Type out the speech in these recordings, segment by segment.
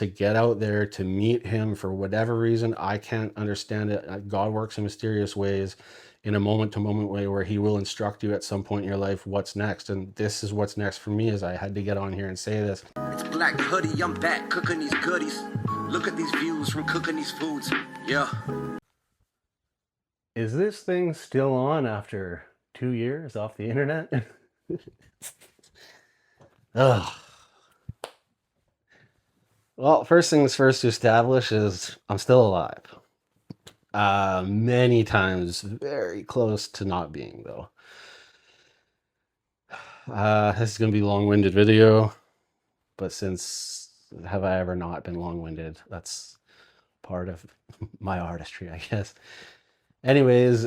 to get out there, to meet him for whatever reason. I can't understand it. God works in mysterious ways, in a moment-to-moment way, where he will instruct you at some point in your life what's next. And this is what's next for me, is I had to get on here and say this. It's Black Hoody, I'm back cooking these goodies. Look at these views from cooking these foods. Yeah. Is this thing still on after 2 years off the internet? Ugh. Well, first things first to establish is I'm still alive. Many times very close to not being, though. This is going to be a long-winded video, but since have I ever not been long-winded? That's part of my artistry, I guess. Anyways,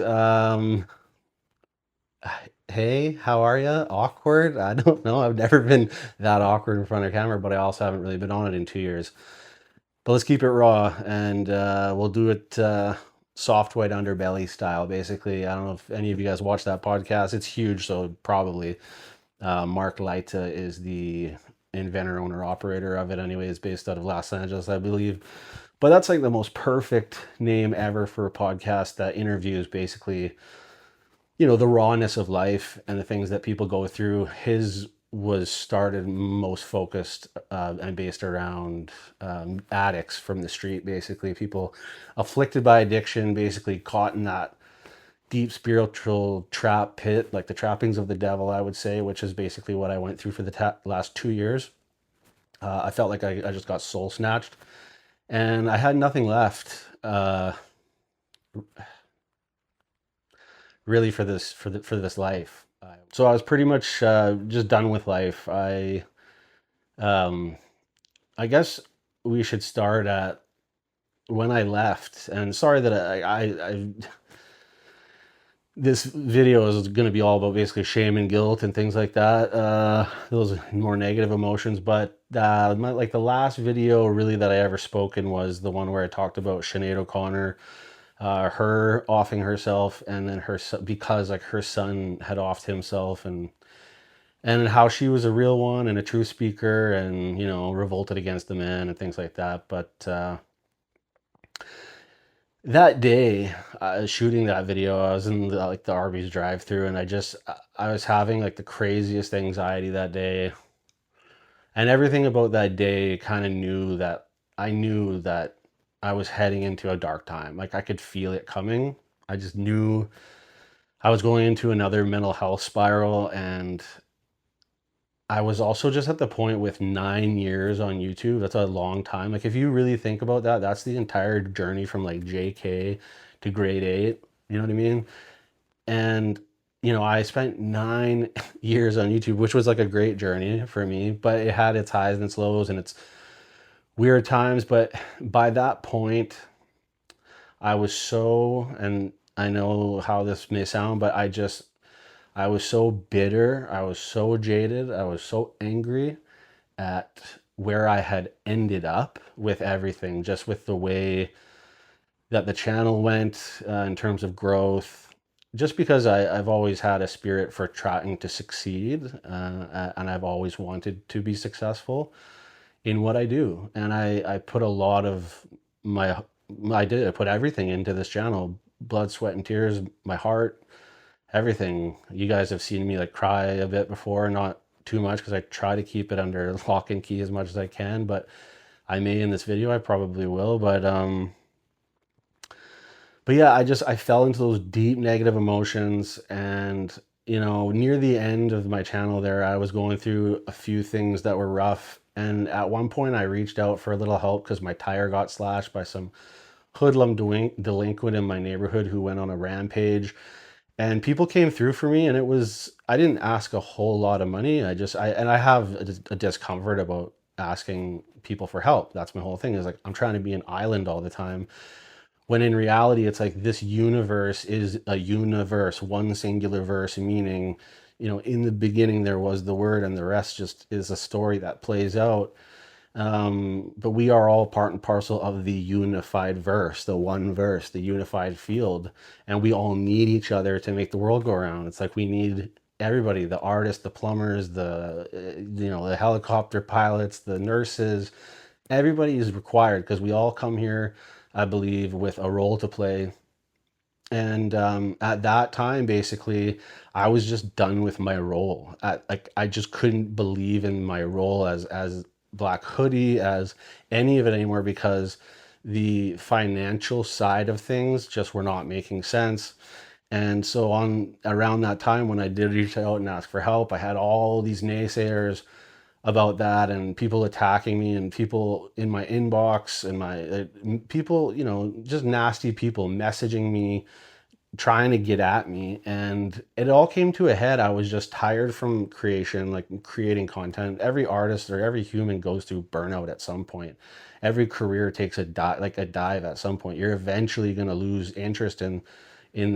hey, how are you? Awkward? I don't know. I've never been that awkward in front of camera, but I also haven't really been on it in 2 years. But let's keep it raw, and we'll do it soft white underbelly style, basically. I don't know if any of you guys watch that podcast. It's huge, so probably. Mark Leita is the inventor, owner, operator of it anyways, based out of Los Angeles, I believe. But that's like the most perfect name ever for a podcast that interviews basically, you know, the rawness of life and the things that people go through. His was started most focused and based around addicts from the street, basically people afflicted by addiction, basically caught in that deep spiritual trap pit, like the trappings of the devil, I would say, which is basically what I went through for the last 2 years. I felt like I just got soul snatched, and I had nothing left really for this life. So I was pretty much just done with life. I guess we should start at when I left. And sorry that I this video is going to be all about basically shame and guilt and things like that. Those more negative emotions. But like the last video really that I ever spoken was the one where I talked about Sinead O'Connor, her offing herself, and then because like her son had offed himself, and how she was a real one and a true speaker, and you know, revolted against the man and things like that. But that day, shooting that video, I was in the Arby's drive-through, and I was having like the craziest anxiety that day, and everything about that day kind of knew that I was heading into a dark time. Like I could feel it coming. I just knew I was going into another mental health spiral, and I was also just at the point with 9 years on YouTube. That's a long time. Like if you really think about that, that's the entire journey from like JK to grade 8. You know what I mean? And you know, I spent 9 years on YouTube, which was like a great journey for me, but it had its highs and its lows and its weird times. But by that point, I was so, and I know how this may sound, but I was so bitter, I was so jaded, I was so angry at where I had ended up with everything, just with the way that the channel went in terms of growth, just because I've always had a spirit for trying to succeed, and I've always wanted to be successful in what I do. And I put a lot of I put everything into this channel, blood, sweat, and tears, my heart, everything. You guys have seen me like cry a bit before, not too much because I try to keep it under lock and key as much as I can, but I may in this video, I probably will. But yeah, I fell into those deep negative emotions, and you know, near the end of my channel there, I was going through a few things that were rough, and at one point I reached out for a little help because my tire got slashed by some hoodlum delinquent in my neighborhood who went on a rampage. And people came through for me, and I didn't ask a whole lot of money. I have a discomfort about asking people for help. That's my whole thing, is like, I'm trying to be an island all the time, when in reality, it's like this universe is a universe, one singular verse, meaning, you know, in the beginning there was the word, and the rest just is a story that plays out. But we are all part and parcel of the unified verse, the one verse, the unified field, and we all need each other to make the world go around. It's like we need everybody, the artists, the plumbers, the you know, the helicopter pilots, the nurses, everybody is required because we all come here, I believe, with a role to play. And at that time, basically, I was just done with my role. Like I just couldn't believe in my role as Black Hoodie, as any of it anymore, because the financial side of things just were not making sense. And so on around that time when I did reach out and ask for help, I had all these naysayers about that, and people attacking me, and people in my inbox, and my people, just nasty people messaging me, trying to get at me. And it all came to a head. I was just tired from creation, like creating content. Every artist or every human goes through burnout at some point. Every career takes a dive at some point. You're eventually going to lose interest in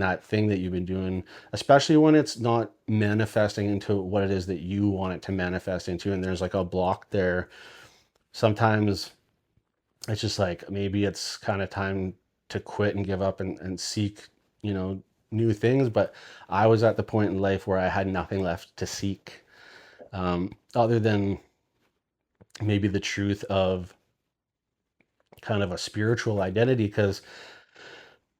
that thing that you've been doing, especially when it's not manifesting into what it is that you want it to manifest into, and there's like a block there. Sometimes it's just like maybe it's kind of time to quit and give up and seek, you know, new things. But I was at the point in life where I had nothing left to seek, other than maybe the truth of kind of a spiritual identity, because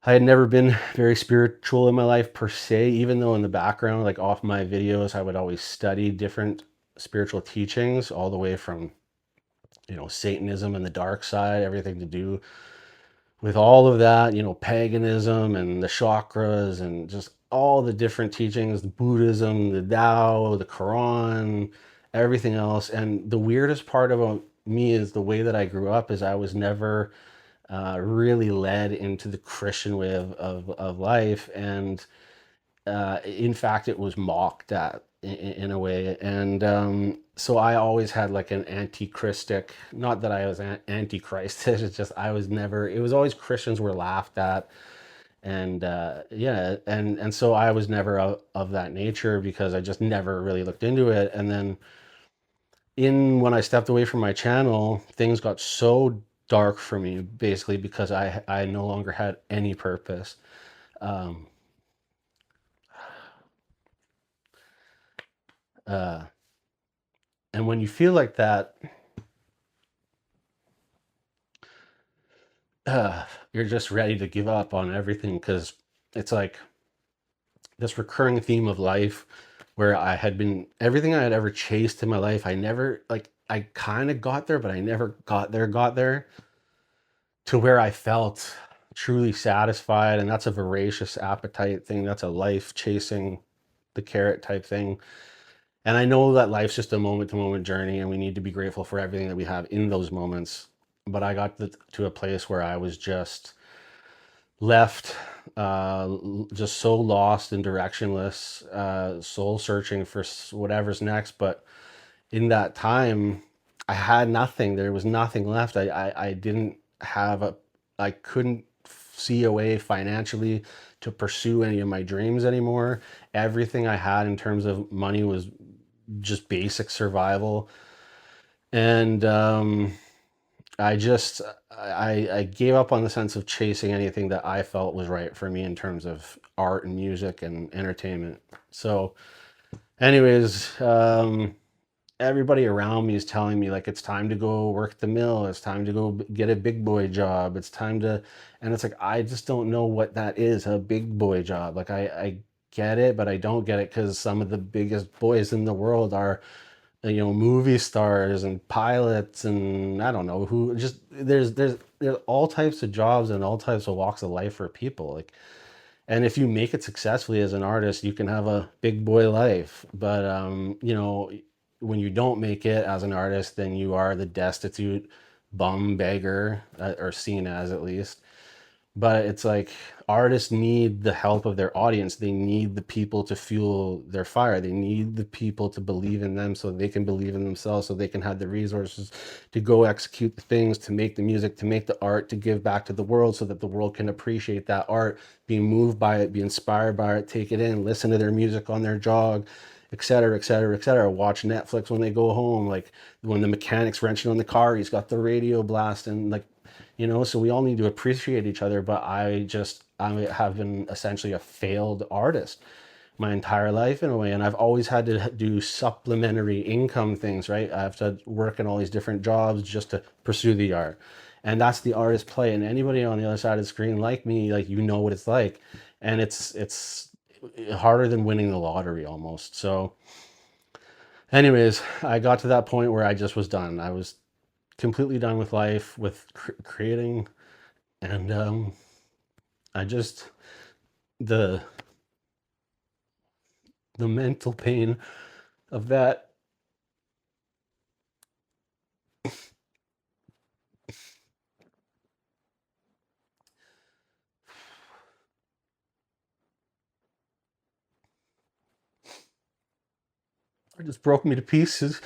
I had never been very spiritual in my life per se, even though in the background, like off my videos, I would always study different spiritual teachings, all the way from, Satanism and the dark side, everything to do with all of that, paganism and the chakras and just all the different teachings, the Buddhism, the Tao, the Quran, everything else. And the weirdest part about me is the way that I grew up is I was never really led into the Christian way of life. And in fact, it was mocked at in a way. And so I always had like an anti-Christic, not that I was anti-Christ, it's just I was never, it was always Christians were laughed at. And yeah, and so I was never of that nature because I just never really looked into it. And then when I stepped away from my channel, things got so dark for me, basically because I no longer had any purpose. Um, uh, and when you feel like that, you're just ready to give up on everything, because it's like this recurring theme of life where I had been, everything I had ever chased in my life, I never, like, I kind of got there, but I never got there to where I felt truly satisfied. And that's a voracious appetite thing. That's a life chasing the carrot type thing. And I know that life's just a moment to moment journey, and we need to be grateful for everything that we have in those moments. But I got to a place where I was just left, just so lost and directionless, soul searching for whatever's next. But in that time, I had nothing. There was nothing left. I didn't have I couldn't see a way financially to pursue any of my dreams anymore. Everything I had in terms of money was just basic survival. And I just I gave up on the sense of chasing anything that I felt was right for me in terms of art and music and entertainment. So anyways, everybody around me is telling me like it's time to go work the mill, it's time to go get a big boy job, it's time to, and it's like I just don't know what that is, a big boy job. Like I get it, but I don't get it, because some of the biggest boys in the world are, movie stars and pilots, and I don't know who, just there's all types of jobs and all types of walks of life for people. Like, and if you make it successfully as an artist, you can have a big boy life. But when you don't make it as an artist, then you are the destitute bum beggar, or seen as, at least. But it's like artists need the help of their audience. They need the people to fuel their fire. They need the people to believe in them so they can believe in themselves, so they can have the resources to go execute the things, to make the music, to make the art, to give back to the world, so that the world can appreciate that art, be moved by it, be inspired by it, take it in, listen to their music on their jog, etc., etc., etc. Watch Netflix when they go home. Like when the mechanic's wrenching on the car, he's got the radio blasting, like, so we all need to appreciate each other. But I have been essentially a failed artist, my entire life in a way, and I've always had to do supplementary income things, right? I have to work in all these different jobs just to pursue the art. And that's the artist play. And anybody on the other side of the screen like me, like, you know what it's like. And it's harder than winning the lottery almost. So anyways, I got to that point where I just was done. I was completely done with life, with creating. And I just, the mental pain of that, it just broke me to pieces.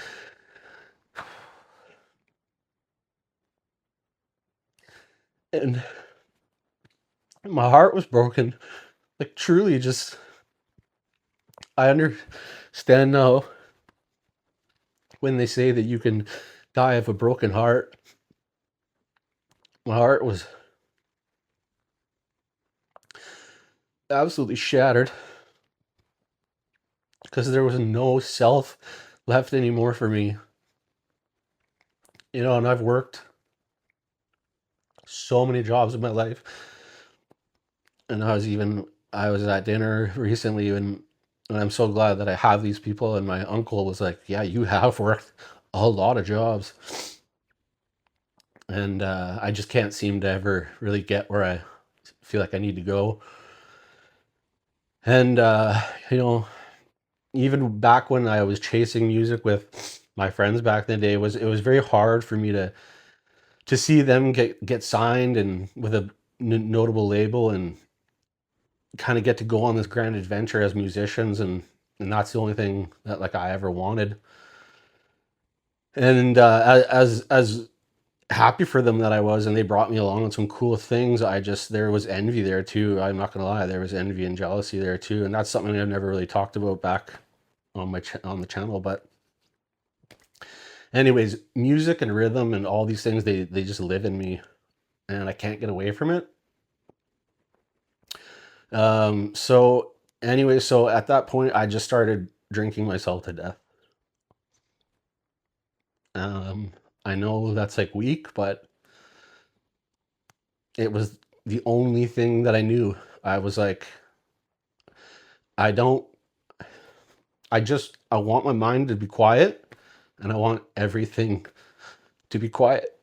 And my heart was broken. Like, truly, just, I understand now when they say that you can die of a broken heart. My heart was absolutely shattered because there was no self left anymore for me. You know, and I've worked so many jobs in my life. And I was at dinner recently, and I'm so glad that I have these people. And my uncle was like, yeah, you have worked a lot of jobs. And I just can't seem to ever really get where I feel like I need to go. And, you know, even back when I was chasing music with my friends back in the day, it was very hard for me to see them get signed and with a notable label, and kind of get to go on this grand adventure as musicians, and that's the only thing that, like, I ever wanted. And as happy for them that I was, and they brought me along on some cool things, there was envy there too. I'm not gonna lie, there was envy and jealousy there too, and that's something I've never really talked about back on on the channel. But anyways, music and rhythm and all these things, they just live in me, and I can't get away from it. So anyway, so at that point, I just started drinking myself to death. Um, I know that's like weak, but it was the only thing that I knew. I was like, I don't, I want my mind to be quiet, and I want everything to be quiet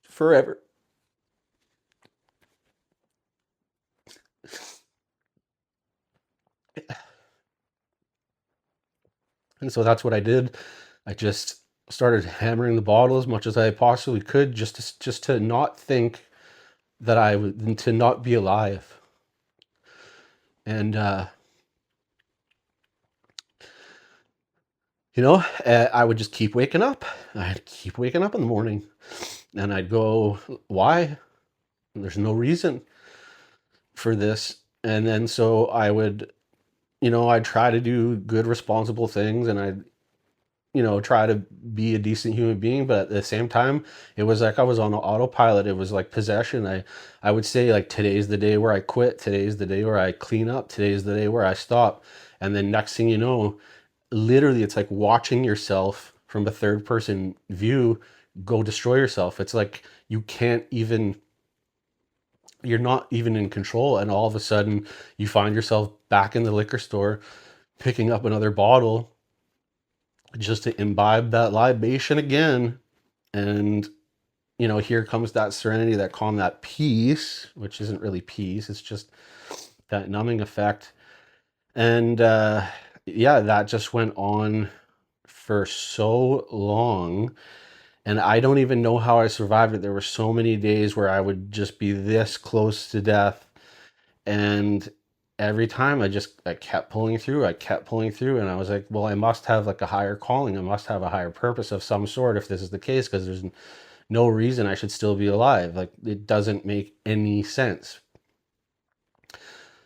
forever. And so that's what I did. I just started hammering the bottle as much as I possibly could, just to not think that I would, to not be alive. And you know, I would just keep waking up. I'd keep waking up in the morning, and I'd go, why? There's no reason for this. And then so I would, you know, I'd try to do good, responsible things, and I'd, you know, try to be a decent human being. But at the same time, it was like I was on autopilot. It was like possession. I would say, like, today's the day where I quit. Today's the day where I clean up. Today's the day where I stop. And then next thing you know, literally, it's like watching yourself from a third person view go destroy yourself. It's like you can't even, you're not even in control, and all of a sudden you find yourself back in the liquor store picking up another bottle just to imbibe that libation again. And, you know, here comes that serenity, that calm, that peace, which isn't really peace, it's just that numbing effect. And yeah, that just went on for so long, and I don't even know how I survived it. There were so many days where I would just be this close to death, and every time I kept pulling through. I kept pulling through, and I was like, well, I must have like a higher calling. I must have a higher purpose of some sort if this is the case, because there's no reason I should still be alive. Like, it doesn't make any sense.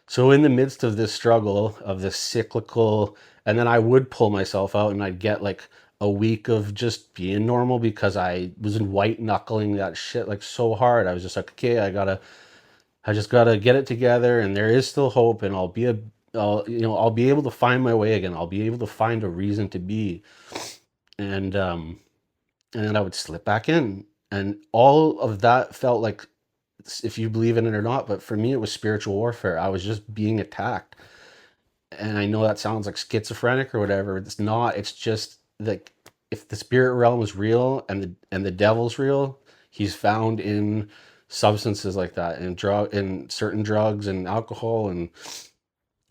So in the midst of this struggle, of this cyclical, and then I would pull myself out, and I'd get like a week of just being normal, because I was white knuckling that shit like so hard. I was just like, okay, I just gotta get it together, and there is still hope, and I'll be a I'll be able to find my way again. I'll be able to find a reason to be. And and then I would slip back in. And all of that felt like, if you believe in it or not, but for me, it was spiritual warfare. I was just being attacked. And I know that sounds like schizophrenic or whatever. It's not. It's just like, if the spirit realm is real and the devil's real, he's found in substances like that, and certain drugs and alcohol and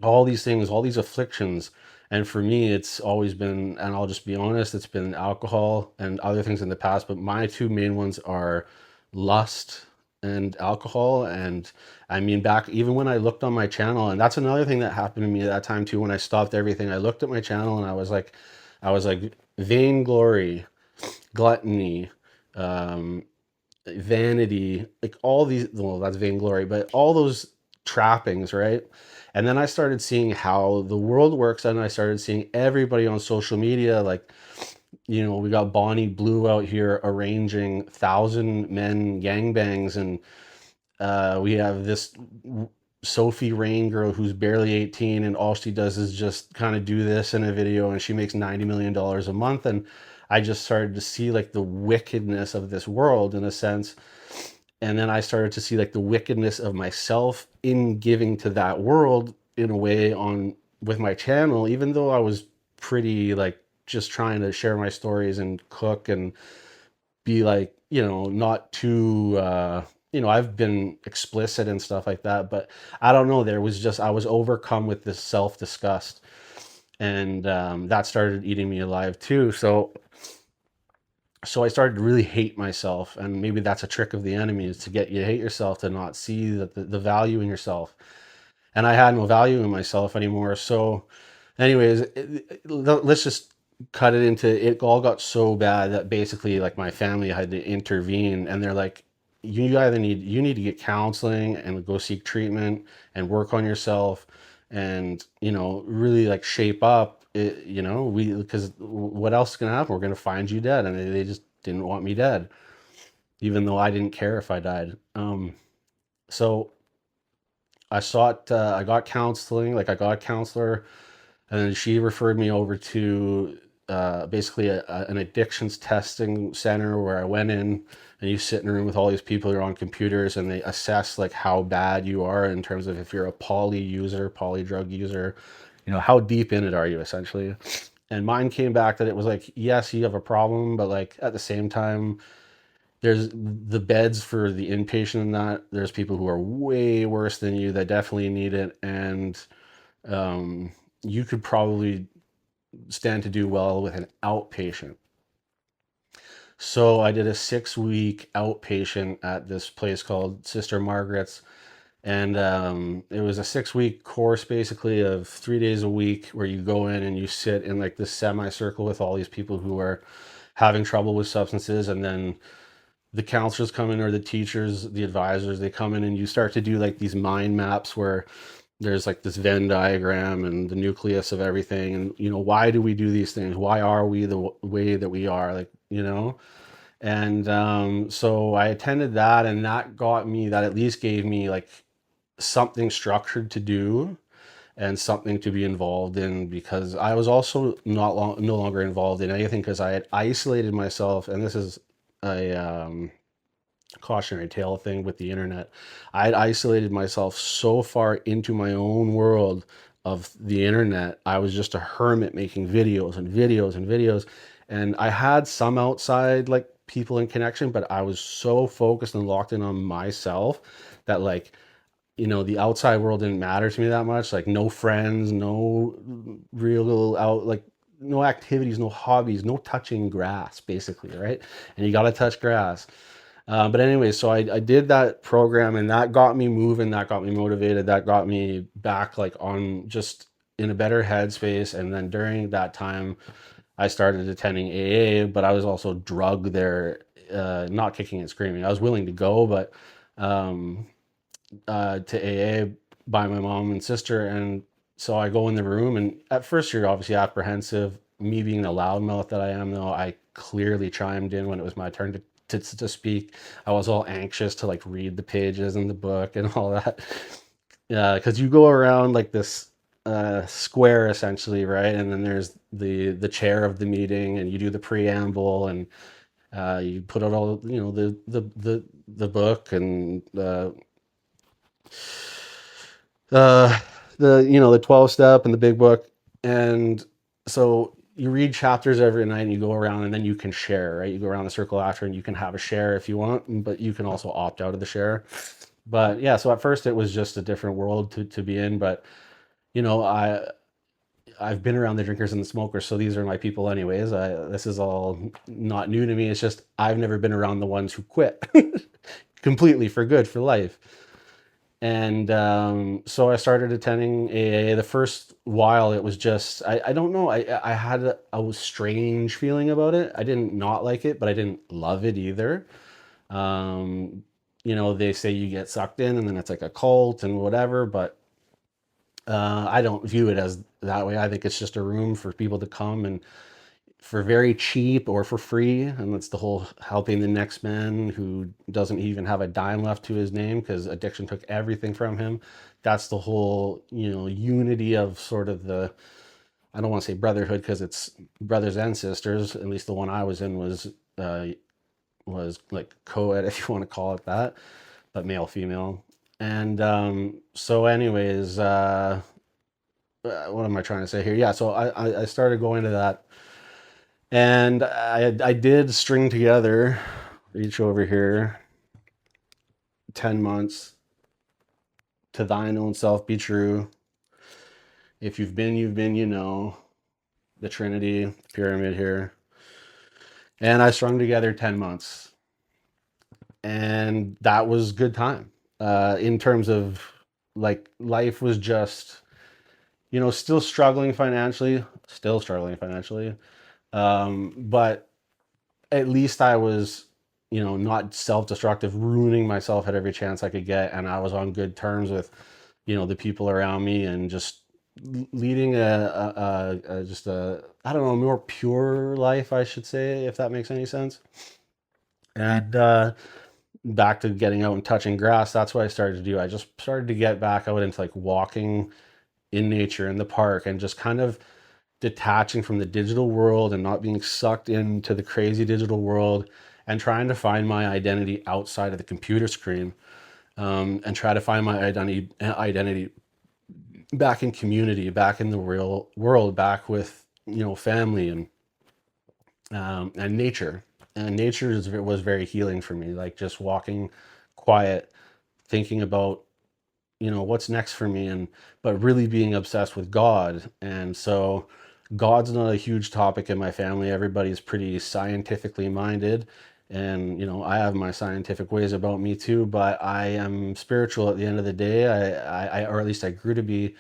all these things, all these afflictions. And for me, it's always been, and I'll just be honest, it's been alcohol and other things in the past, but my two main ones are lust and alcohol. And I mean, back even when I looked on my channel, and that's another thing that happened to me at that time too, when I stopped everything, I looked at my channel and I was like vainglory, gluttony, um, vanity, like all these, well, that's vainglory, but all those trappings, right? And then I started seeing how the world works, and I started seeing everybody on social media, like, we got Bonnie Blue out here arranging 1,000 men gangbangs, and we have this Sophie Rain girl who's barely 18, and all she does is just kind of do this in a video, and she makes $90 million a month. And I just started to see like the wickedness of this world in a sense. And then I started to see like the wickedness of myself in giving to that world in a way on with my channel, even though I was pretty like just trying to share my stories and cook and be like, not too, I've been explicit and stuff like that, but I don't know. I was overcome with this self disgust, and that started eating me alive too. So I started to really hate myself, and maybe that's a trick of the enemy, is to get you to hate yourself, to not see that the value in yourself. And I had no value in myself anymore. So anyways, let's just cut it into, it all got so bad that basically like my family had to intervene, and they're like, you need to get counseling and go seek treatment and work on yourself, and really like shape up it, we because what else is going to happen? We're going to find you dead. And they just didn't want me dead, even though I didn't care if I died. So I got counseling, like I got a counselor, and then she referred me over to basically an addictions testing center, where I went in, and you sit in a room with all these people who are on computers, and they assess like how bad you are in terms of if you're a poly drug user, how deep in it are you essentially. And mine came back that it was like, yes, you have a problem, but like at the same time, there's the beds for the inpatient, and that there's people who are way worse than you that definitely need it. And you could probably stand to do well with an outpatient. So I did a 6-week outpatient at this place called Sister Margaret's. And it was a 6-week course, basically, of 3 days a week, where you go in and you sit in like this semicircle with all these people who are having trouble with substances. And then the counselors come in, or the teachers, the advisors, they come in, and you start to do like these mind maps where there's like this Venn diagram and the nucleus of everything. And, why do we do these things? Why are we the way that we are? Like, and so I attended that, and that at least gave me like something structured to do and something to be involved in, because I was also no longer involved in anything, because I had isolated myself. And this is a cautionary tale thing with the internet. I had isolated myself so far into my own world of the internet. I was just a hermit making videos and videos and videos. And I had some outside like people in connection, but I was so focused and locked in on myself that like, the outside world didn't matter to me that much. Like no friends, no real out, like no activities, no hobbies, no touching grass, basically, right? And you got to touch grass. But anyway, so I did that program, and that got me moving, that got me motivated, that got me back like on just in a better headspace. And then during that time, I started attending AA, but I was also drugged there, not kicking and screaming. I was willing to go, but um, to AA by my mom and sister. And so I go in the room, and at first you're obviously apprehensive. Me being the loudmouth that I am, though, I clearly chimed in when it was my turn to speak. I was all anxious to like read the pages in the book and all that. Yeah, because you go around like this square essentially, right? And then there's the chair of the meeting, and you do the preamble, and you put out all, the book, and uh, the 12 step and the big book. And so you read chapters every night, and you go around, and then you can share, right? You go around the circle after, and you can have a share if you want, but you can also opt out of the share. But yeah, so at first it was just a different world to be in. But you know, I've been around the drinkers and the smokers, so these are my people anyways. This is all not new to me. It's just I've never been around the ones who quit completely for good, for life. And so I started attending AA. The first while, it was just I don't know. I had a strange feeling about it. I didn't not like it, but I didn't love it either. They say you get sucked in, and then it's like a cult and whatever, but I don't view it as that way. I think it's just a room for people to come and for very cheap or for free. And that's the whole helping the next man who doesn't even have a dime left to his name because addiction took everything from him. That's the whole, unity of sort of I don't want to say brotherhood because it's brothers and sisters. At least the one I was in was like co-ed, if you want to call it that, but male, female. And so anyways, what am I trying to say here? Yeah, so I started going to that, and I did string together, reach over here, 10 months, to thine own self be true. If you've been, the Trinity, pyramid here. And I strung together 10 months. And that was good time. In terms of like life was just, still struggling financially. But at least I was, not self-destructive, ruining myself at every chance I could get. And I was on good terms with, the people around me, and just leading just a, I don't know, more pure life, I should say, if that makes any sense. And back to getting out and touching grass, that's what I started to do. I just started to get back out into like walking in nature in the park, and just kind of detaching from the digital world and not being sucked into the crazy digital world, and trying to find my identity outside of the computer screen, and try to find my identity back in community, back in the real world, back with family, and nature. And nature was very healing for me, like just walking quiet, thinking about what's next for me, and but really being obsessed with God. And so God's not a huge topic in my family. Everybody's pretty scientifically minded, and I have my scientific ways about me too, but I am spiritual at the end of the day. Or at least I grew to be.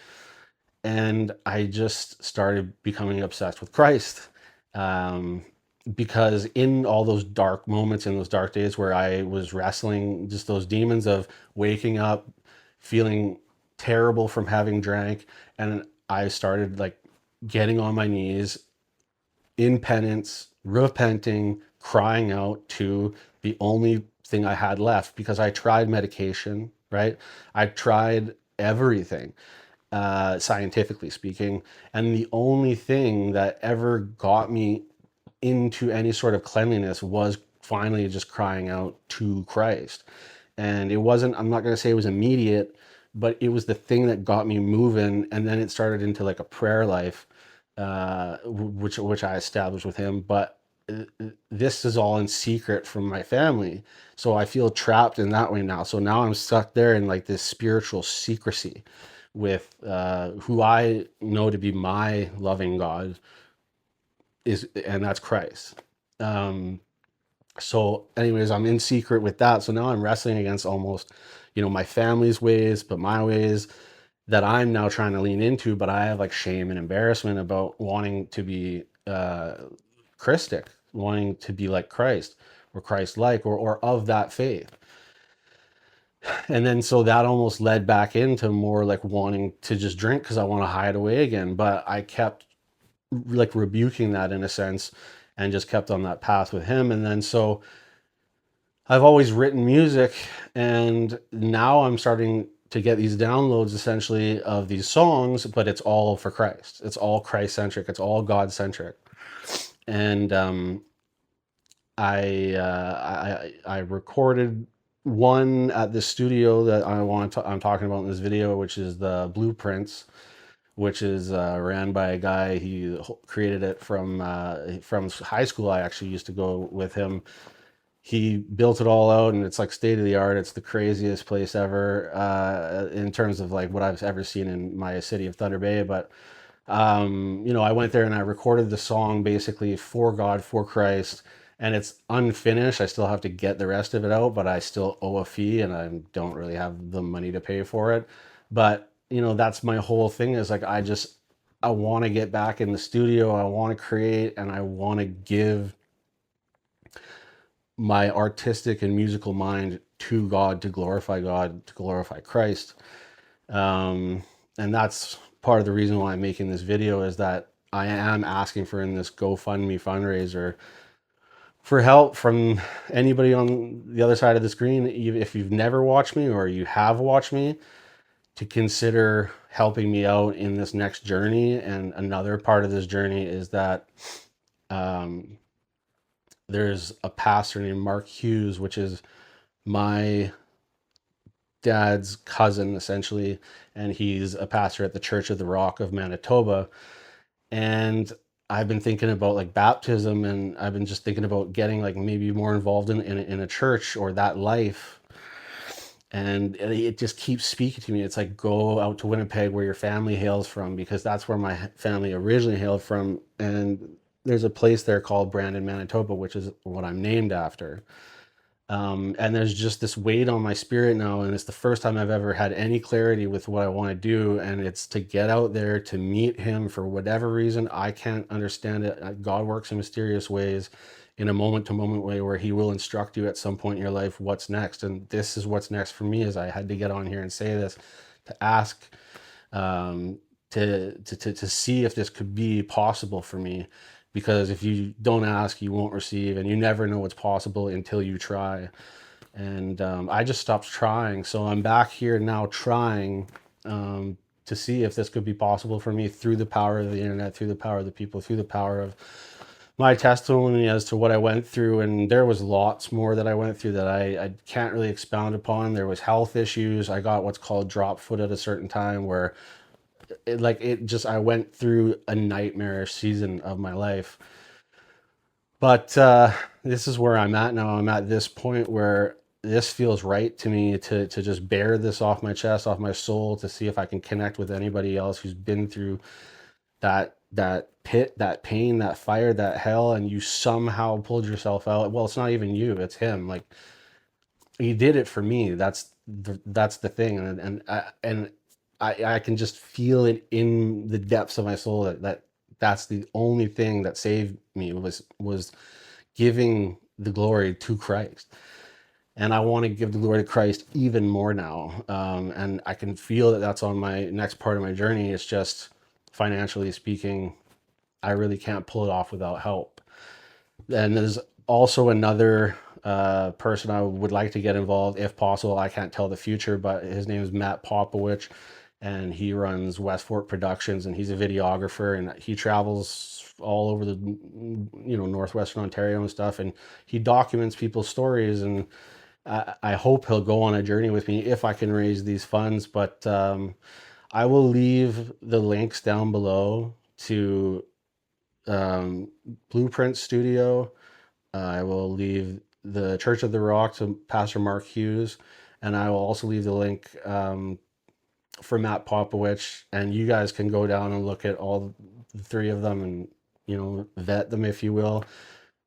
And I just started becoming obsessed with Christ. um, because in all those dark moments, in those dark days where I was wrestling just those demons of waking up feeling terrible from having drank, and I started like getting on my knees in penance, repenting, crying out to the only thing I had left, because I tried medication, right? I tried everything, scientifically speaking, and the only thing that ever got me into any sort of cleanliness was finally just crying out to Christ. And it wasn't, I'm not going to say it was immediate, but it was the thing that got me moving. And then it started into like a prayer life, which I established with him. But this is all in secret from my family. So I feel trapped in that way now. So now I'm stuck there in like this spiritual secrecy with who I know to be my loving God and that's Christ. So anyways, I'm in secret with that. So now I'm wrestling against almost, my family's ways, but my ways that I'm now trying to lean into, but I have like shame and embarrassment about wanting to be Christic, wanting to be like Christ, or Christ-like, or of that faith. And then so that almost led back into more like wanting to just drink because I want to hide away again. But I kept like rebuking that in a sense, and just kept on that path with him. And then so I've always written music, and now I'm starting to get these downloads essentially of these songs, but it's all for Christ. It's all Christ centric. It's all God centric. And I recorded one at the studio that I'm talking about in this video, which is the Blueprints, which is ran by a guy. He created it from high school. I actually used to go with him. He built it all out, and it's like state of the art. It's the craziest place ever in terms of like what I've ever seen in my city of Thunder Bay. But I went there and I recorded the song basically for God, for Christ, and it's unfinished. I still have to get the rest of it out, but I still owe a fee, and I don't really have the money to pay for it. But that's my whole thing, is like I want to get back in the studio. I want to create, and I want to give my artistic and musical mind to God, to glorify Christ. And that's part of the reason why I'm making this video, is that I am asking for, in this GoFundMe fundraiser, for help from anybody on the other side of the screen. If you've never watched me, or you have watched me, to consider helping me out in this next journey. And another part of this journey is that there's a pastor named Mark Hughes, which is my dad's cousin essentially, and he's a pastor at the Church of the Rock of Manitoba. And I've been thinking about like baptism, and I've been just thinking about getting like maybe more involved in a church or that life. And it just keeps speaking to me. It's like, go out to Winnipeg, where your family hails from, because that's where my family originally hailed from. And there's a place there called Brandon, Manitoba, which is what I'm named after. And there's just this weight on my spirit now, and it's the first time I've ever had any clarity with what I want to do, and it's to get out there to meet him. For whatever reason, I can't understand it. God works in mysterious ways, in a moment-to-moment way, where he will instruct you at some point in your life what's next. And this is what's next for me. Is I had to get on here and say this, to ask, to see if this could be possible for me. Because if you don't ask, you won't receive, and you never know what's possible until you try. And I just stopped trying. So I'm back here now trying to see if this could be possible for me, through the power of the internet, through the power of the people, through the power of my testimony as to what I went through. And there was lots more that I went through that I can't really expound upon. There was health issues. I got what's called drop foot at a certain time, where I went through a nightmare season of my life. But this is where I'm at now. I'm at this point where this feels right to me, to just bear this off my chest, off my soul, to see if I can connect with anybody else who's been through that pit, that pain, that fire, that hell, and you somehow pulled yourself out. Well, it's not even you, it's him. Like, he did it for me. That's the thing. And I can just feel it in the depths of my soul, that's the only thing that saved me, was giving the glory to Christ. And I want to give the glory to Christ even more now. And I can feel that that's on my next part of my journey. It's just, financially speaking, I really can't pull it off without help. And there's also another person I would like to get involved, if possible. I can't tell the future, but his name is Matt Popowich, and he runs West Fort Productions, and he's a videographer, and he travels all over the northwestern Ontario and stuff, and he documents people's stories. And I hope he'll go on a journey with me if I can raise these funds. But I will leave the links down below to Blueprint Studio. I will leave the Church of the Rock to Pastor Mark Hughes, and I will also leave the link for Matt Popowich. And you guys can go down and look at all the three of them, and vet them, if you will.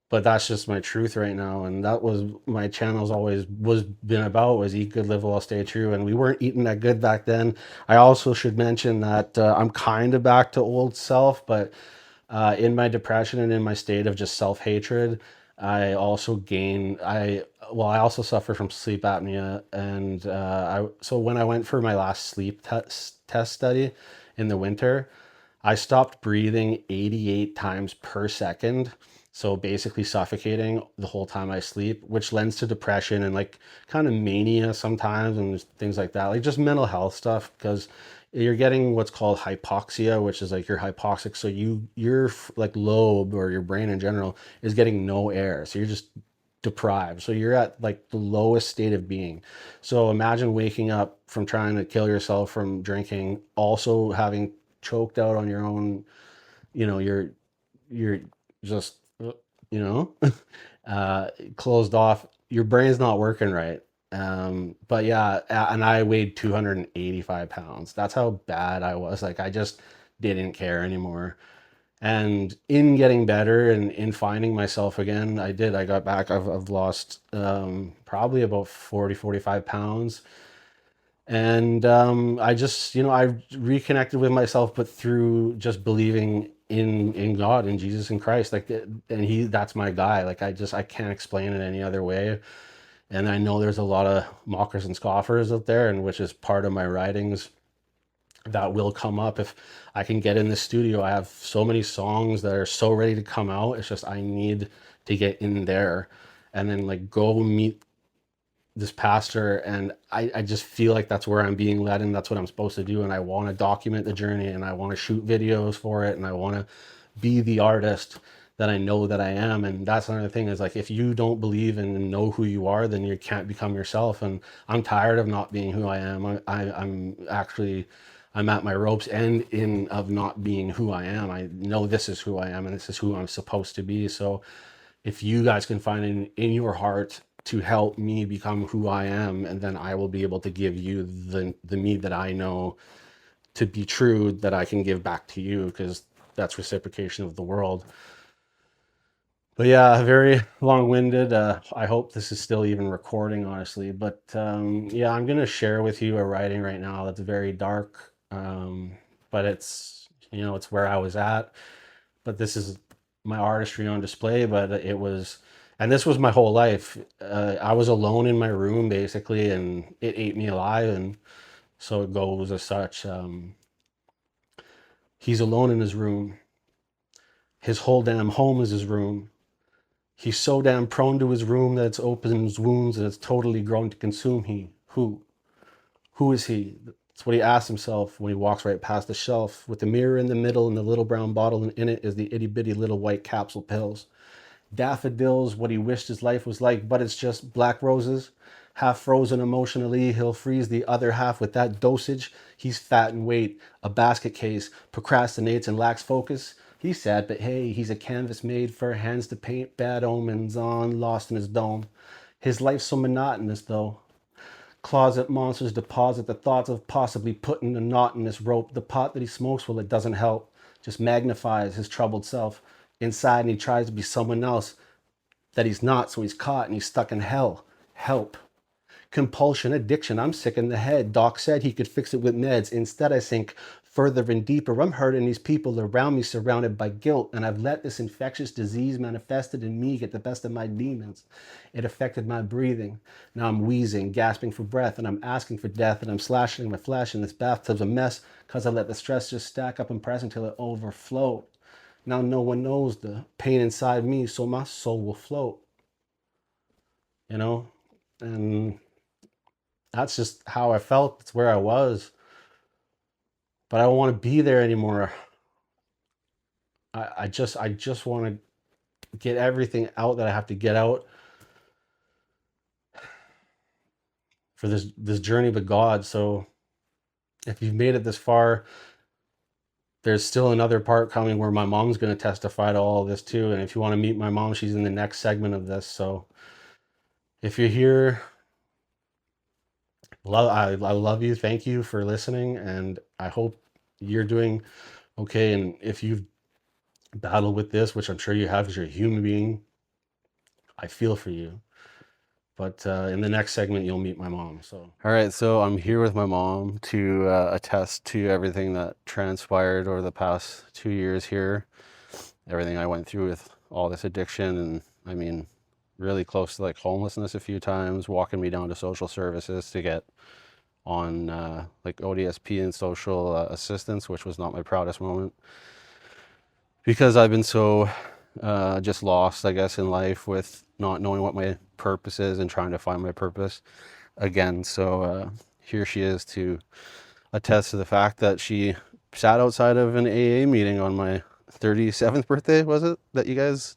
But that's just my truth right now, and that was my channel's always been about, was eat good, live well, stay true. And we weren't eating that good back then. I also should mention that I'm kind of back to old self, but in my depression and in my state of just self-hatred, I also I also suffer from sleep apnea. And so when I went for my last sleep test study in the winter, I stopped breathing 88 times per second. So basically suffocating the whole time I sleep, which lends to depression and like kind of mania sometimes and things like that, like just mental health stuff, because you're getting what's called hypoxia, which is like you're hypoxic. So your like lobe or your brain in general is getting no air. So you're just deprived. So you're at like the lowest state of being. So imagine waking up from trying to kill yourself from drinking, also having choked out on your own, you're just, you know, closed off. Your brain's not working right. But yeah, and I weighed 285 pounds. That's how bad I was. Like I just didn't care anymore. And in getting better and in finding myself again, I got back. I've lost probably about 45 pounds. And I just, I reconnected with myself, but through just believing in God, in Jesus and Christ, like, and that's my guy. Like, I can't explain it any other way. And I know there's a lot of mockers and scoffers out there, and which is part of my writings that will come up if I can get in the studio. I have so many songs that are so ready to come out. It's just I need to get in there and then like go meet this pastor, and I just feel like that's where I'm being led and that's what I'm supposed to do, and I want to document the journey and I want to shoot videos for it and I want to be the artist that I know that I am. And that's another thing, is like if you don't believe and know who you are, then you can't become yourself. And I'm tired of not being who I am. I'm actually, I'm at my ropes and in of not being who I am. I know this is who I am and this is who I'm supposed to be. So if you guys can find in your heart to help me become who I am, and then I will be able to give you the me that I know to be true, that I can give back to you, because that's reciprocation of the world. But yeah, very long-winded. I hope this is still even recording, honestly. But yeah, I'm gonna share with you a writing right now that's very dark, but it's where I was at. But this is my artistry on display. But it was, and this was my whole life. I was alone in my room basically, and it ate me alive. And so it goes as such. He's alone in his room. His whole damn home is his room. He's so damn prone to his room that it's opened his wounds and it's totally grown to consume he. Who? Who is he? That's what he asks himself when he walks right past the shelf with the mirror in the middle and the little brown bottle, and in it is the itty bitty little white capsule pills. Daffodils, what he wished his life was like, but it's just black roses. Half frozen emotionally, he'll freeze the other half with that dosage. He's fat in weight, a basket case, procrastinates and lacks focus. He's sad, but hey, he's a canvas made for hands to paint bad omens on, lost in his dome. His life's so monotonous, though. Closet monsters deposit the thoughts of possibly putting a knot in this rope. The pot that he smokes, well, it doesn't help. Just magnifies his troubled self. Inside, and he tries to be someone else that he's not, so he's caught and he's stuck in hell. Help. Compulsion, addiction, I'm sick in the head. Doc said he could fix it with meds. Instead, I sink further and deeper. I'm hurting these people around me, surrounded by guilt, and I've let this infectious disease manifested in me get the best of my demons. It affected my breathing. Now I'm wheezing, gasping for breath, and I'm asking for death, and I'm slashing my flesh, and this bathtub's a mess because I let the stress just stack up and press until it overflowed. Now no one knows the pain inside me, so my soul will float, you know? And that's just how I felt. It's where I was. But I don't want to be there anymore. I just want to get everything out that I have to get out for this journey with God. So if you've made it this far, there's still another part coming where my mom's going to testify to all of this too. And if you want to meet my mom, she's in the next segment of this. So if you're here, I love you. Thank you for listening. And I hope you're doing okay. And if you've battled with this, which I'm sure you have because you're a human being, I feel for you. But in the next segment, you'll meet my mom. So, all right. So I'm here with my mom to attest to everything that transpired over the past 2 years here. Everything I went through with all this addiction, and I mean, really close to like homelessness a few times, walking me down to social services to get on like ODSP and social assistance, which was not my proudest moment because I've been so just lost, I guess, in life with not knowing what my purpose is and trying to find my purpose again. So here she is to attest to the fact that she sat outside of an AA meeting on my 37th birthday, was it, that you guys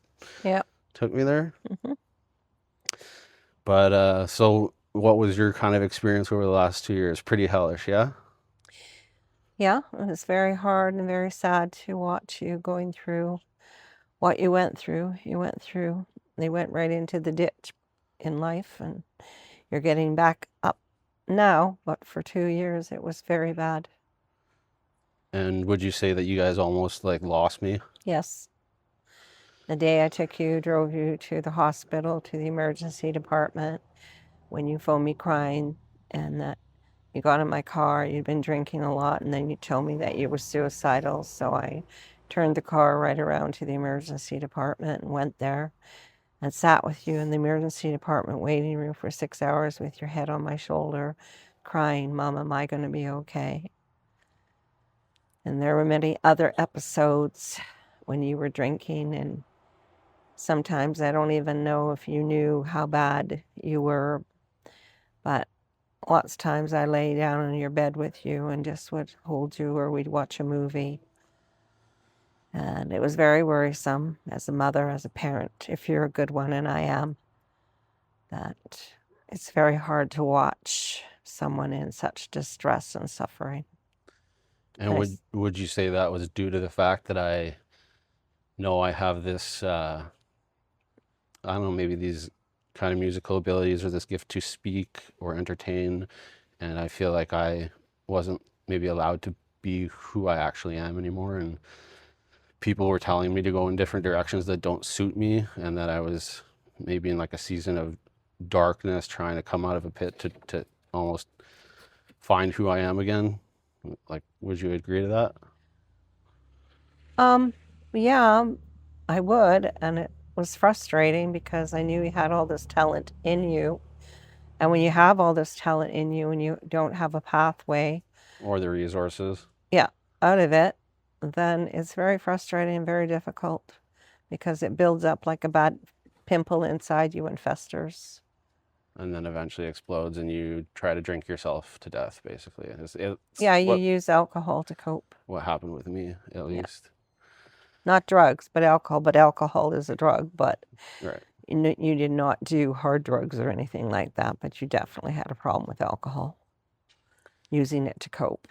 took me there? Mm-hmm. But so what was your kind of experience over the last 2 years? Pretty hellish, yeah? Yeah, it was very hard and very sad to watch you going through what you went through. They went right into the ditch in life, and you're getting back up now, but for 2 years it was very bad. And would you say that you guys almost like lost me? Yes. The day I took you, drove you to the hospital, to the emergency department, when you phoned me crying, and that you got in my car, you'd been drinking a lot, and then you told me that you were suicidal. So I turned the car right around to the emergency department and went there and sat with you in the emergency department waiting room for 6 hours with your head on my shoulder, crying, "Mom, am I going to be okay?" And there were many other episodes when you were drinking, and sometimes I don't even know if you knew how bad you were, but lots of times I lay down in your bed with you and just would hold you, or we'd watch a movie. And it was very worrisome as a mother, as a parent, if you're a good one, and I am, that it's very hard to watch someone in such distress and suffering. And would you say that was due to the fact that I know I have this, I don't know, maybe these kind of musical abilities or this gift to speak or entertain, and I feel like I wasn't maybe allowed to be who I actually am anymore, and people were telling me to go in different directions that don't suit me, and that I was maybe in like a season of darkness trying to come out of a pit to almost find who I am again? Like, would you agree to that? Yeah, I would, and it was frustrating because I knew you had all this talent in you. And when you have all this talent in you and you don't have a pathway Or the resources? out of it, then it's very frustrating and very difficult because it builds up like a bad pimple inside you and festers. And then eventually explodes and you try to drink yourself to death, basically. Yeah, you use alcohol to cope. What happened with me, at least. Not drugs, but alcohol is a drug, but Right. you did not do hard drugs or anything like that, but you definitely had a problem with alcohol, using it to cope.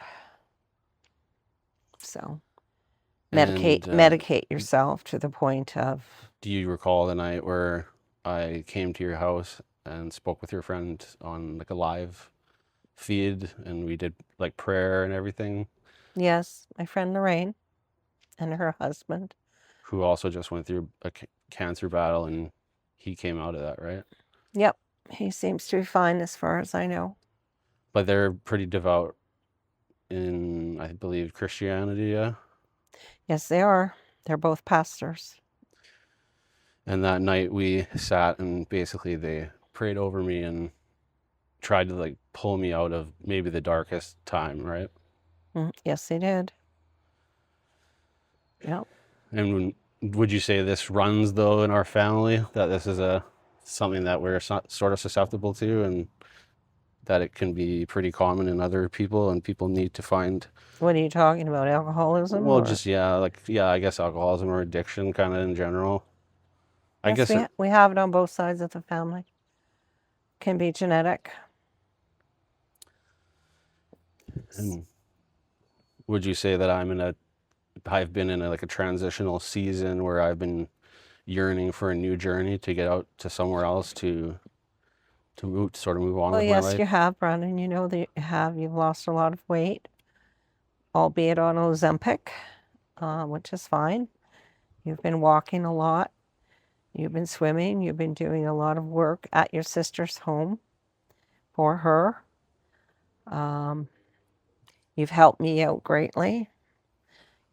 So medicate yourself to the point of... Do you recall the night where I came to your house and spoke with your friend on like a live feed, and we did like prayer and everything? Yes, my friend Lorraine and her husband. Who also just went through a cancer battle, and he came out of that, right? Yep, he seems to be fine as far as I know. But they're pretty devout in, I believe, Christianity, yeah? Yes, they are. They're both pastors. And that night we sat and basically they prayed over me and tried to like pull me out of maybe the darkest time, right? Yes, they did. Yep. And would you say this runs though in our family, that this is something that we're sort of susceptible to, and that it can be pretty common in other people, and people need to find... What are you talking about? Alcoholism? Well, just I guess alcoholism or addiction kind of in general. I Yes, guess we have it on both sides of the family. Can be genetic. And would you say that I've been in like a transitional season where I've been yearning for a new journey to get out to somewhere else to sort of move on with my life? Yes, you have, Brandon. You know that you've lost a lot of weight, albeit on Ozempic, which is fine. You've been walking a lot. You've been swimming. You've been doing a lot of work at your sister's home for her. You've helped me out greatly.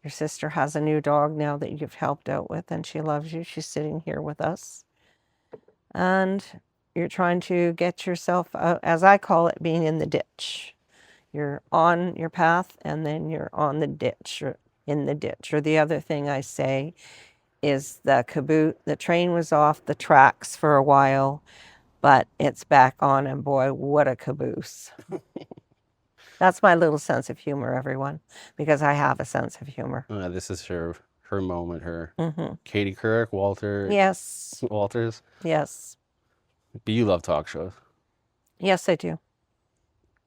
Your sister has a new dog now that you've helped out with, and she loves you. She's sitting here with us. And you're trying to get yourself out, as I call it, being in the ditch. You're on your path, and then you're on the ditch, or in the ditch. Or the other thing I say is the caboose. The train was off the tracks for a while, but it's back on, and boy, what a caboose. That's my little sense of humor, everyone, because I have a sense of humor. This is her moment, her Mm-hmm. Katie Couric, Yes, Walters. yes, But you love talk shows, yes, I do.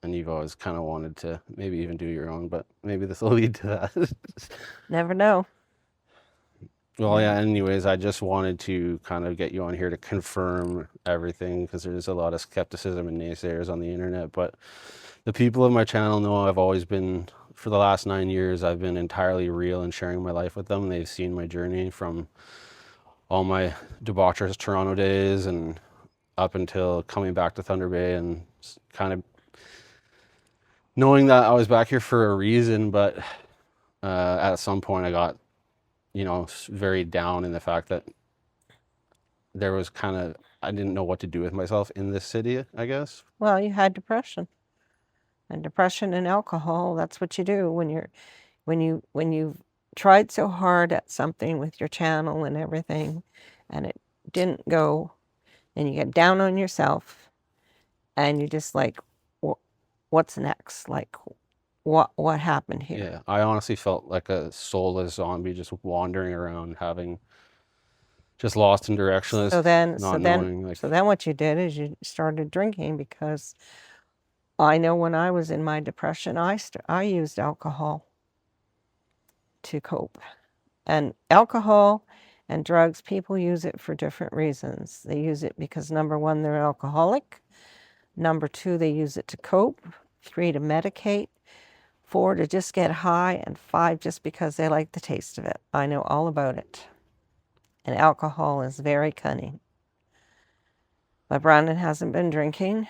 and you've always kind of wanted to maybe even do your own, but maybe this will lead to that. Never know. Well, yeah, anyways, I just wanted to kind of get you on here to confirm everything, because there's a lot of skepticism and naysayers on the internet. But the people of my channel know I've always been, for the last 9 years, I've been entirely real and sharing my life with them. They've seen my journey from all my debaucherous Toronto days and up until coming back to Thunder Bay, and kind of knowing that I was back here for a reason. But at some point I got, very down in the fact that there was I didn't know what to do with myself in this city, I guess. Well, you had depression. And depression and alcohol, that's what you do when you've tried so hard at something with your channel and everything, and it didn't go, and you get down on yourself, and you just like, what's next? Like, what happened here? Yeah, I honestly felt like a soulless zombie just wandering around, having just lost in directionless, not knowing, like. So then what you did is you started drinking, because I know when I was in my depression, I used alcohol to cope. And alcohol and drugs, people use it for different reasons. They use it because, number one, they're alcoholic. Number two, they use it to cope. 3, to medicate. 4, to just get high. And 5, just because they like the taste of it. I know all about it. And alcohol is very cunning. But Brandon hasn't been drinking.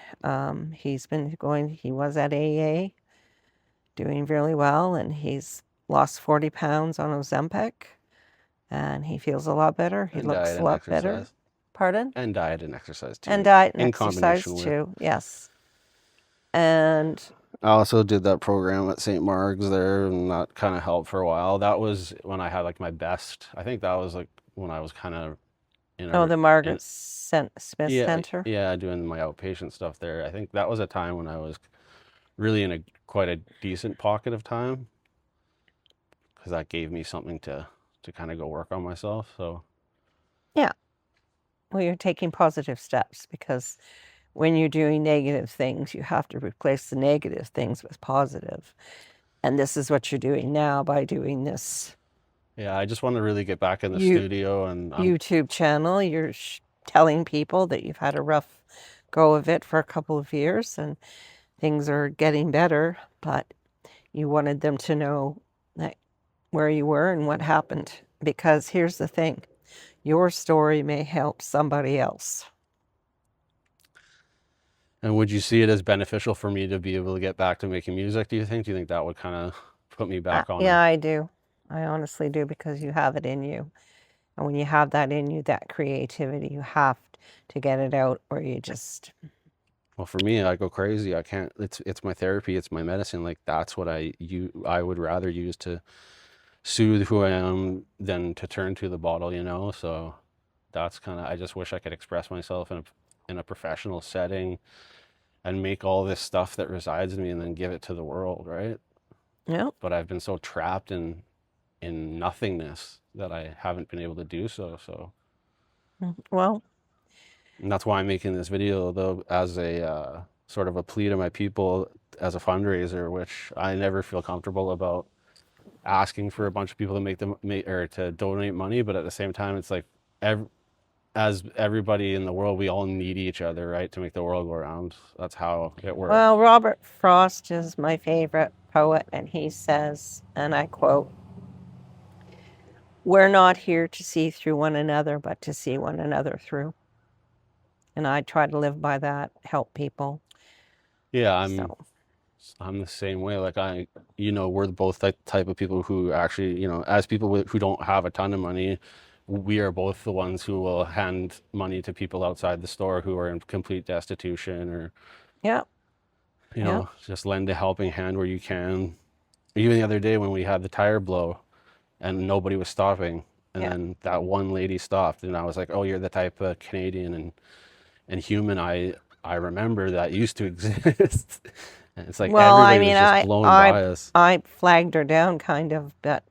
He's been going, he was at AA, doing really well, and he's lost 40 pounds on Ozempic, and he feels a lot better. He looks a lot better. Pardon? And diet and exercise too. And diet and in exercise combination too, yes. And I also did that program at St. Mark's there, and that kind of helped for a while. That was when I had like my best. I think that was like when I was kind of in the Margaret Smith Center. Yeah, doing my outpatient stuff there. I think that was a time when I was really in quite a decent pocket of time, because that gave me something to kind of go work on myself. So yeah, well, you're taking positive steps, because when you're doing negative things, you have to replace the negative things with positive. And this is what you're doing now by doing this. Yeah, I just want to really get back in the studio and YouTube channel. You're telling people that you've had a rough go of it for a couple of years and things are getting better, but you wanted them to know that where you were and what happened. Because here's the thing, your story may help somebody else. And would you see it as beneficial for me to be able to get back to making music, do you think? Do you think that would kind of put me back on? Yeah, I do. I honestly do, because you have it in you. And when you have that in you, that creativity, you have to get it out, or you just... Well, for me, I go crazy. I can't, it's my therapy, it's my medicine. Like, that's what I would rather use to soothe who I am than to turn to the bottle, So that's kind of, I just wish I could express myself in a professional setting and make all this stuff that resides in me and then give it to the world, right? Yeah. But I've been so trapped in nothingness that I haven't been able to do so. Well, and that's why I'm making this video, though, as a sort of a plea to my people, as a fundraiser, which I never feel comfortable about asking for a bunch of people to to donate money. But at the same time, it's like, as everybody in the world, we all need each other, right, to make the world go around. That's how it works. Well, Robert Frost is my favorite poet, and he says, and I quote, "We're not here to see through one another, but to see one another through." And I try to live by that, help people. Yeah, I'm the same way. Like, we're both the type of people who actually, as people who don't have a ton of money, we are both the ones who will hand money to people outside the store who are in complete destitution, or, just lend a helping hand where you can. Even the other day when we had the tire blow and nobody was stopping, And Yeah. then that one lady stopped, and I was like, "Oh, you're the type of Canadian and human I remember that used to exist." And it's like Well, I everybody mean, was just blown by us. I flagged her down kind of, but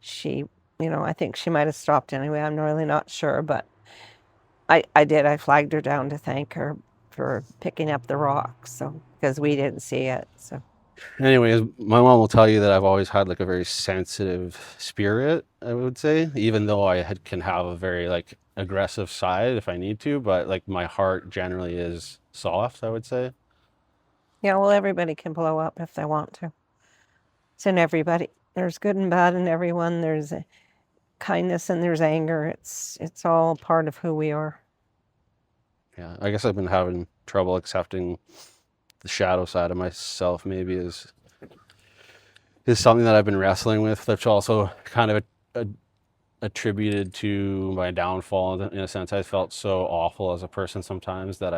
she, I think she might have stopped anyway. I'm really not sure, but I did. I flagged her down to thank her for picking up the rock, so because we didn't see it. So Anyways, my mom will tell you that I've always had like a very sensitive spirit, I would say, even though can have a very like aggressive side if I need to, but like my heart generally is soft, I would say. yeah, well, everybody can blow up if they want to. It's in everybody. There's good and bad in everyone. There's kindness and there's anger. It's all part of who we are. Yeah, I guess I've been having trouble accepting the shadow side of myself, maybe is something that I've been wrestling with, which also kind of attributed to my downfall in a sense. I felt so awful as a person sometimes that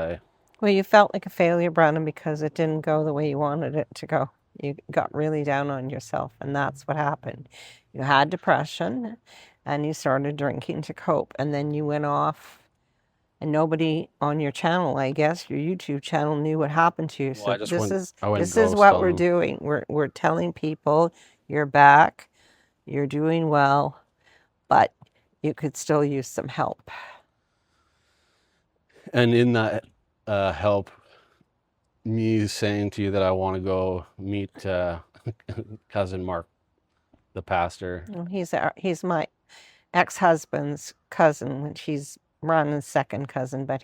Well, you felt like a failure, Brandon, because it didn't go the way you wanted it to go. You got really down on yourself, and that's what happened. You had depression, and you started drinking to cope, and then you went off, and nobody on your channel, I guess, your YouTube channel, knew what happened to you. well, So I went this is ghost what on we're them. doing. We're telling people you're back, you're doing well, but you could still use some help. And in that help, me saying to you that I want to go meet cousin Mark, the pastor, He's my ex-husband's cousin, and she's Ron's second cousin, but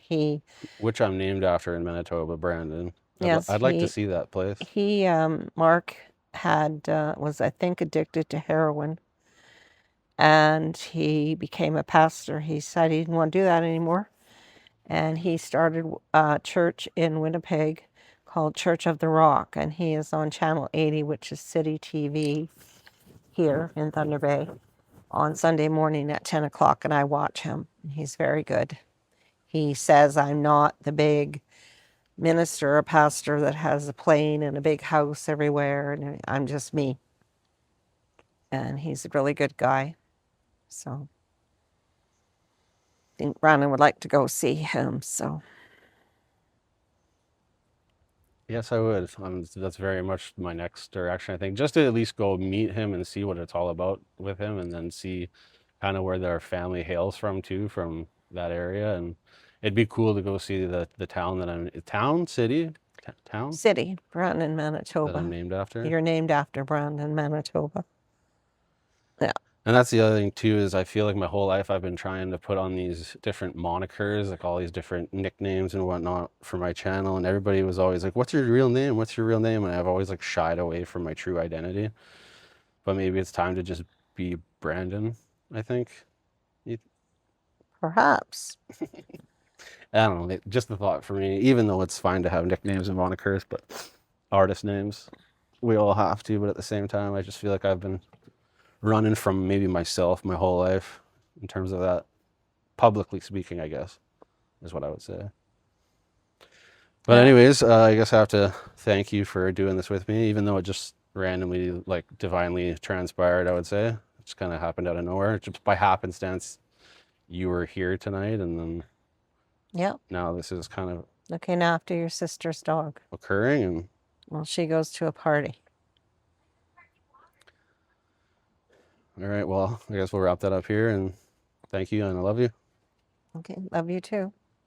which I'm named after in Manitoba, Brandon. yes, I'd like to see that place. Mark had, was I think addicted to heroin, and he became a pastor. He said he didn't want to do that anymore, and he started a church in Winnipeg called Church of the Rock, and he is on Channel 80, which is City TV here in Thunder Bay, on Sunday morning at 10 o'clock, and I watch him. He's very good. He says I'm not the big minister or pastor that has a plane and a big house everywhere, and I'm just me. And he's a really good guy. So I think Brandon would like to go see him. So Yes, I would. That's very much my next direction, I think, just to at least go meet him and see what it's all about with him, and then see kind of where their family hails from too, from that area. And it'd be cool to go see the town that town City, Brandon, that I'm Manitoba. named after. You're named after Brandon, Manitoba. Yeah. And that's the other thing too, is I feel like my whole life I've been trying to put on these different monikers, like all these different nicknames and whatnot for my channel. And everybody was always like, "What's your real name? What's your real name?" And I've always like shied away from my true identity. But maybe it's time to just be Brandon, I think. Perhaps. I don't know, just the thought for me, even though it's fine to have nicknames and monikers, but artist names, we all have to. But at the same time, I just feel like I've been running from maybe myself my whole life in terms of that. Publicly speaking, I guess, is what I would say. But Yeah. anyways, I guess I have to thank you for doing this with me, even though it just randomly, like divinely transpired, I would say. It just kind of happened out of nowhere. Just by happenstance, you were here tonight, and then Yep. now this is kind of Looking after your sister's dog. occurring. And Well, she goes to a party. all right, well, I guess we'll wrap that up here, and thank you, and I love you. Okay. Love you too.